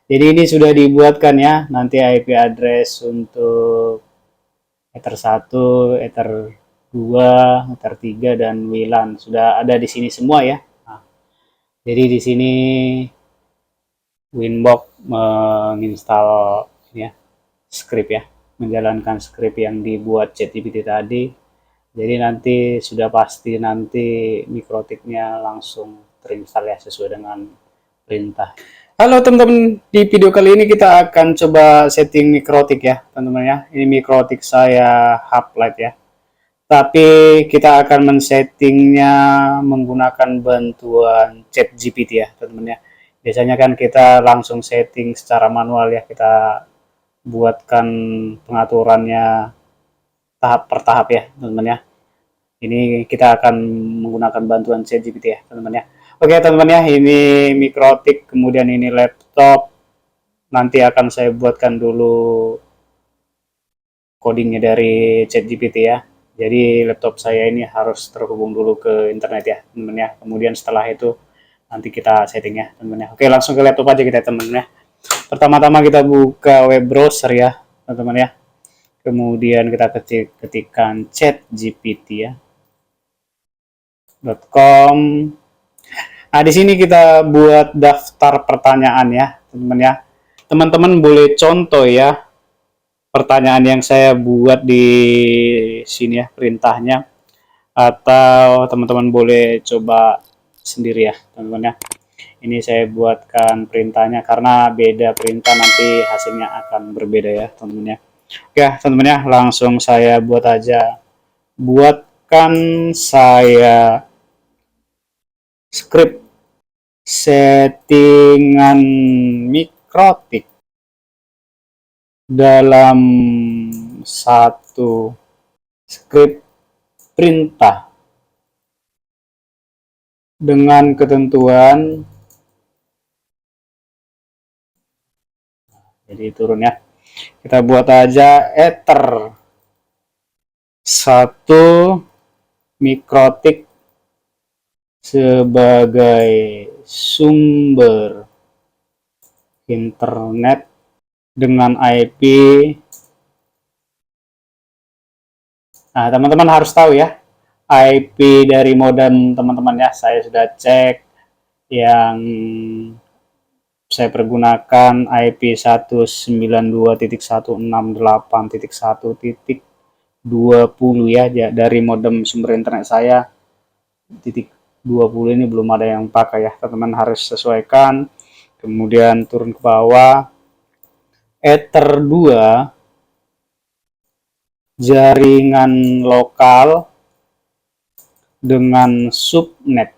Jadi ini sudah dibuatkan ya, nanti IP address untuk Ether 1, Ether 2, Ether 3 dan WLAN sudah ada di sini semua ya. Nah, jadi di sini Winbox menginstal ya script ya, menjalankan script yang dibuat ChatGPT tadi. Jadi nanti sudah pasti nanti mikrotiknya langsung terinstall ya sesuai dengan perintah. Halo teman-teman, di video kali ini kita akan coba setting mikrotik ya teman-teman ya. Ini mikrotik saya Uplight ya. Tapi kita akan men-settingnya menggunakan bantuan ChatGPT ya teman-teman ya. Biasanya kan kita langsung setting secara manual ya, kita buatkan pengaturannya tahap per tahap ya teman-teman ya. Ini kita akan menggunakan bantuan ChatGPT ya teman-teman ya. Oke teman-teman ya, ini mikrotik, kemudian ini laptop. Nanti akan saya buatkan dulu codingnya dari ChatGPT ya. Jadi laptop saya ini harus terhubung dulu ke internet ya teman-teman ya. Kemudian setelah itu nanti kita setting ya teman-teman ya. Oke, langsung ke laptop aja kita teman-teman ya. Pertama-tama kita buka web browser ya teman-teman ya. Kemudian kita ketikkan ChatGPT ya .com. Nah, di sini kita buat daftar pertanyaan ya, teman-teman ya. Teman-teman boleh contoh ya pertanyaan yang saya buat di sini ya, perintahnya, atau teman-teman boleh coba sendiri ya, teman-teman ya. Ini saya buatkan perintahnya karena beda perintah nanti hasilnya akan berbeda ya, teman-teman ya. Oke, teman-teman ya, langsung saya buat aja. Buatkan saya script settingan mikrotik dalam satu script perintah dengan ketentuan, jadi turun ya, kita buat aja ether 1 mikrotik sebagai sumber internet dengan IP. Nah, teman-teman harus tahu ya IP dari modem teman-teman ya. Saya sudah cek yang saya pergunakan IP 192.168.1.20 ya dari modem sumber internet saya. Titik 20 ini belum ada yang pakai ya, teman-teman harus sesuaikan. Kemudian turun ke bawah, Ether 2 jaringan lokal dengan subnet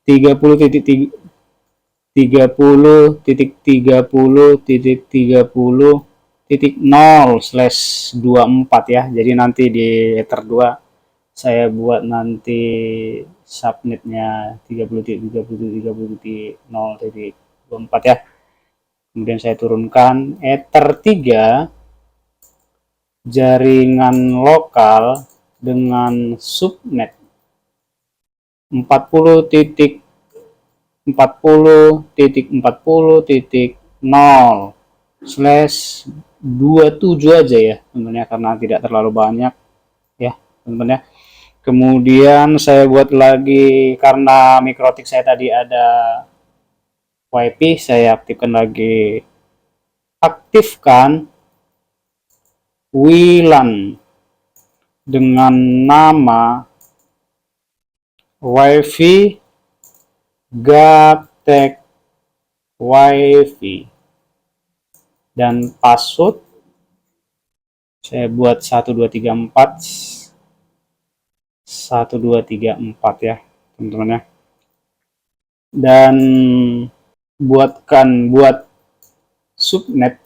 30.30.30.30.0/24 ya. Jadi nanti di Ether 2 saya buat nanti subnetnya 30.30.30.0/24 ya. Kemudian saya turunkan Ether 3 jaringan lokal dengan subnet 40.40.0/27 aja ya teman-teman ya, karena tidak terlalu banyak ya teman-teman ya. Kemudian saya buat lagi karena mikrotik saya tadi ada WiFi, saya aktifkan lagi, aktifkan WLAN dengan nama WiFi Gaptek WiFi dan password saya buat 1234 ya teman-teman ya. Dan buat subnet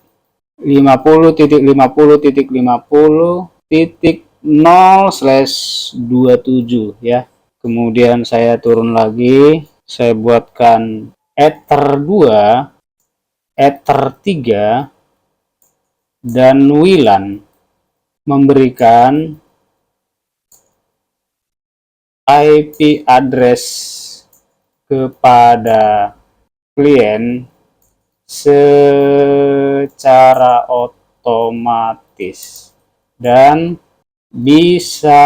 50.50.50.0/27 ya. Kemudian saya turun lagi, saya buatkan Ether 2, Ether 3 dan WLAN memberikan IP address kepada klien secara otomatis dan bisa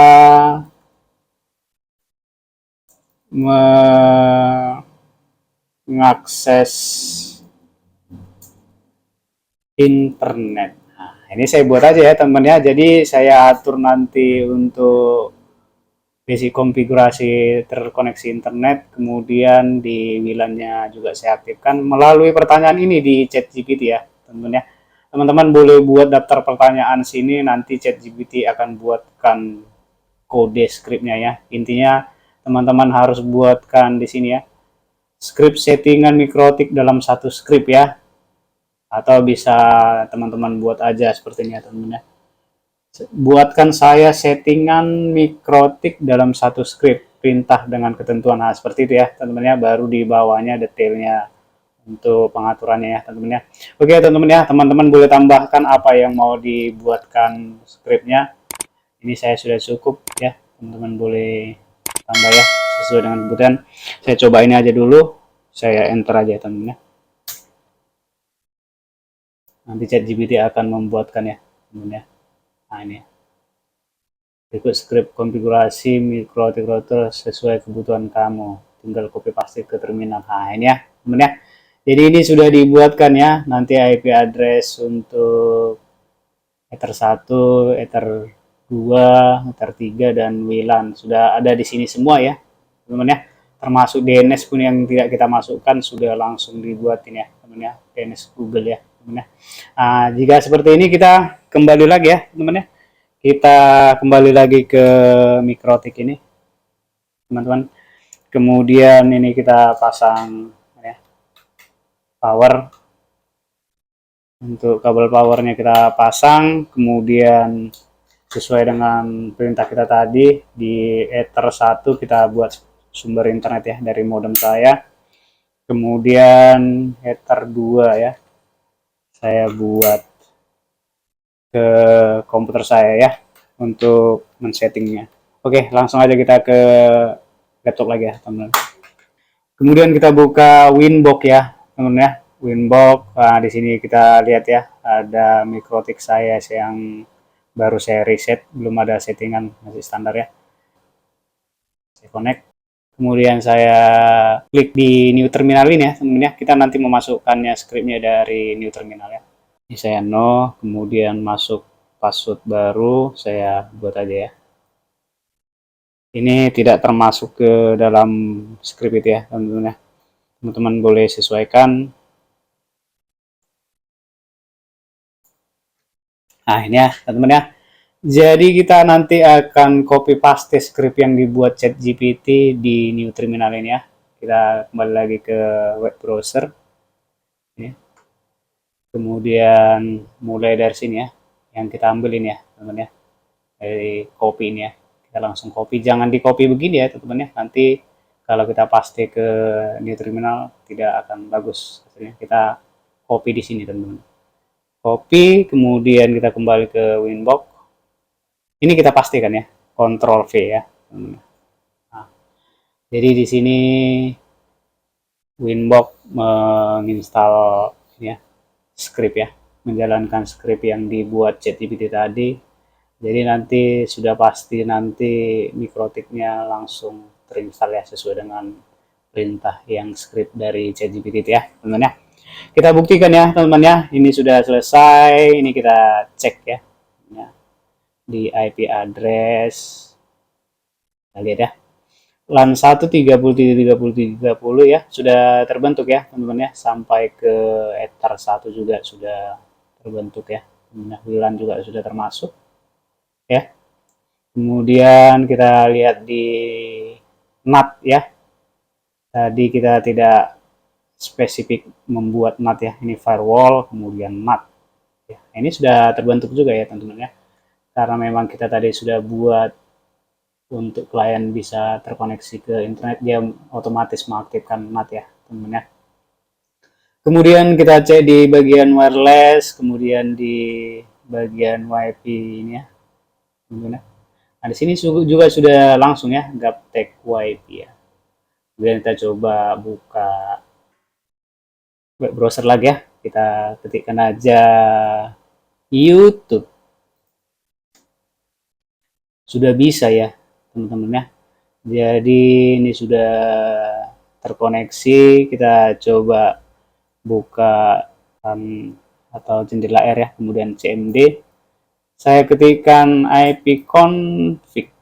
mengakses internet. Nah, ini saya buat aja ya teman ya. Jadi saya atur nanti untuk basic konfigurasi terkoneksi internet, kemudian di WLAN-nya juga saya aktifkan melalui pertanyaan ini di ChatGPT ya teman ya. Teman-teman boleh buat daftar pertanyaan sini, nanti ChatGPT akan buatkan kode scriptnya ya. Intinya teman-teman harus buatkan di sini ya, script settingan mikrotik dalam satu script ya, atau bisa teman-teman buat aja seperti ini ya teman-teman ya. Buatkan saya settingan mikrotik dalam satu script perintah dengan ketentuan. Nah, seperti itu ya teman-teman ya, baru di bawahnya detailnya untuk pengaturannya ya teman-teman ya. Oke teman-teman ya, teman-teman boleh tambahkan apa yang mau dibuatkan scriptnya. Ini saya sudah cukup ya, teman-teman boleh tambah ya sesuai dengan kebutuhan. Saya coba ini aja dulu, saya enter aja teman-teman ya. Nanti ChatGPT akan membuatkan ya teman-teman ya. Nah ini ya, berikut script konfigurasi mikrotik router sesuai kebutuhan kamu, tinggal copy paste ke terminal. Nah ini ya teman ya, jadi ini sudah dibuatkan ya, nanti IP address untuk Ether 1, Ether 2, Ether 3, dan WLAN sudah ada di sini semua ya teman ya, termasuk DNS pun yang tidak kita masukkan sudah langsung dibuatin ya teman ya, DNS Google ya teman ya. Nah, jika seperti ini kita kembali lagi ya teman ya, kita kembali lagi ke mikrotik ini teman-teman, kemudian ini kita pasang ya power, untuk kabel powernya kita pasang, kemudian sesuai dengan perintah kita tadi di Ether 1 kita buat sumber internet ya dari modem saya, kemudian Ether 2 ya saya buat ke komputer saya ya untuk men-settingnya. Oke, langsung aja kita ke laptop lagi ya teman-teman. Kemudian kita buka Winbox ya teman ya, Winbox. Nah, di sini kita lihat ya, ada mikrotik saya yang baru saya reset, belum ada settingan, masih standar ya. Saya connect, kemudian saya klik di new terminal ini ya teman ya, kita nanti memasukkannya scriptnya dari new terminal ya. Ini saya no, kemudian masuk password baru, saya buat aja ya. Ini tidak termasuk ke dalam script itu ya teman-teman ya, teman-teman boleh sesuaikan. Nah ini ya teman-teman ya, jadi kita nanti akan copy paste script yang dibuat ChatGPT di new terminal ini ya. Kita kembali lagi ke web browser ini, kemudian mulai dari sini ya, yang kita ambil ini ya teman-teman ya, dari copy ini ya, kita langsung copy, jangan di copy begini ya teman-teman ya, nanti kalau kita paste ke new terminal tidak akan bagus hasilnya. Kita copy di sini teman-teman, copy, kemudian kita kembali ke Winbox. Ini kita pastikan ya, Ctrl V ya. Nah, jadi di sini Winbox menginstal ya script ya, menjalankan script yang dibuat ChatGPT tadi. Jadi nanti sudah pasti nanti mikrotiknya langsung terinstall ya sesuai dengan perintah yang script dari ChatGPT ya teman-teman ya. Kita buktikan ya teman-teman ya, ini sudah selesai. Ini kita cek ya di IP address, kita lihat ya, LAN 1 30 ya sudah terbentuk ya teman-teman ya, sampai ke Ether 1 juga sudah terbentuk ya. Nah, WLAN juga sudah termasuk ya. Kemudian kita lihat di NAT ya, tadi kita tidak spesifik membuat NAT ya, ini firewall kemudian NAT ya. Ini sudah terbentuk juga ya teman-teman ya, karena memang kita tadi sudah buat untuk klien bisa terkoneksi ke internet, dia otomatis mengaktifkan NAT ya teman-teman ya. Kemudian kita cek di bagian wireless, kemudian di bagian WiFi ini ya teman-teman ya. Nah di sini juga sudah langsung ya Gaptek WiFi ya. Kemudian kita coba buka web browser lagi ya, kita ketikkan aja YouTube. Sudah bisa ya teman-teman ya. Jadi ini sudah terkoneksi, kita coba buka atau jendela R ya, kemudian cmd. Saya ketikkan IP config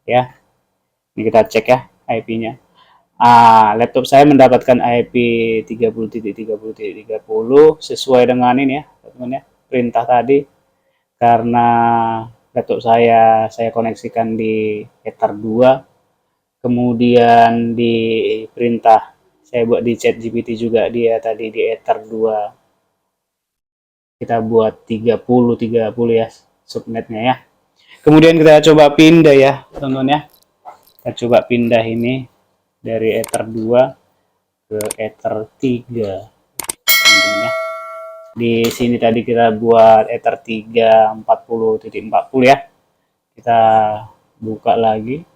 ya. Ini kita cek ya IP-nya. Laptop saya mendapatkan IP 30.30.30 sesuai dengan ini ya, teman-teman ya, perintah tadi. Karena laptop saya koneksikan di Ether 2, kemudian di perintah saya buat di ChatGPT juga, dia tadi di Ether 2 kita buat 30 ya subnetnya ya. Kemudian kita coba pindah ya teman-teman ya, kita coba pindah ini dari Ether 2 ke Ether 3 teman-teman ya. Di sini tadi kita buat Ether 3 40.40 ya, kita buka lagi,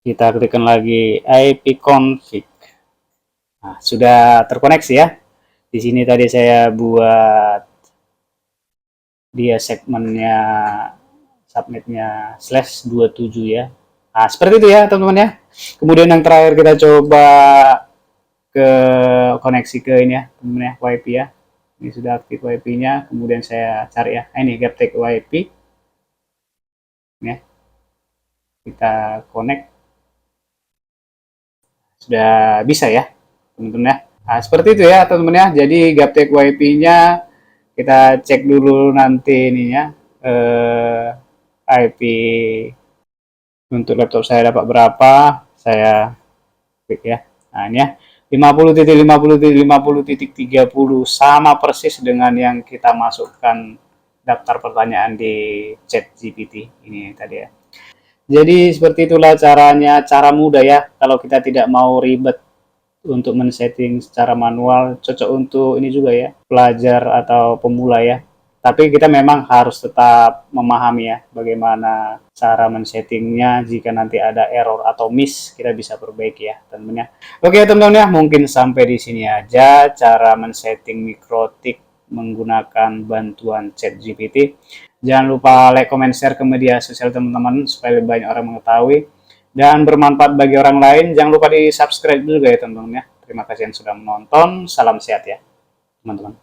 kita ketikkan lagi IP config. Nah, sudah terkoneksi ya. Di sini tadi saya buat dia segmennya subnetnya /27 ya. Nah, seperti itu ya teman-teman ya. Kemudian yang terakhir kita coba ke koneksi ke ini ya teman-teman ya, WiFi ya. Ini sudah aktif WiFi-nya. Kemudian saya cari ya. Ini Gaptek WiFi. Ya. Kita connect. Sudah bisa ya teman-teman ya. Nah, seperti itu ya teman-teman ya. Jadi Gaptek WiFi-nya kita cek dulu nanti ininya IP untuk laptop saya dapat berapa, saya klik ya. Nah, ini ya 50.50.50.30 sama persis dengan yang kita masukkan daftar pertanyaan di chat GPT ini tadi ya. Jadi seperti itulah caranya, cara mudah ya kalau kita tidak mau ribet untuk men-setting secara manual, cocok untuk ini juga ya, pelajar atau pemula ya. Tapi kita memang harus tetap memahami ya bagaimana cara men-settingnya, jika nanti ada error atau miss kita bisa perbaiki ya teman-teman ya. Oke teman-teman ya, mungkin sampai di sini aja cara men-setting mikrotik menggunakan bantuan ChatGPT. Jangan lupa like, comment, share ke media sosial teman-teman supaya lebih banyak orang mengetahui dan bermanfaat bagi orang lain. Jangan lupa di subscribe juga ya teman-teman ya. Terima kasih yang sudah menonton. Salam sehat ya teman-teman.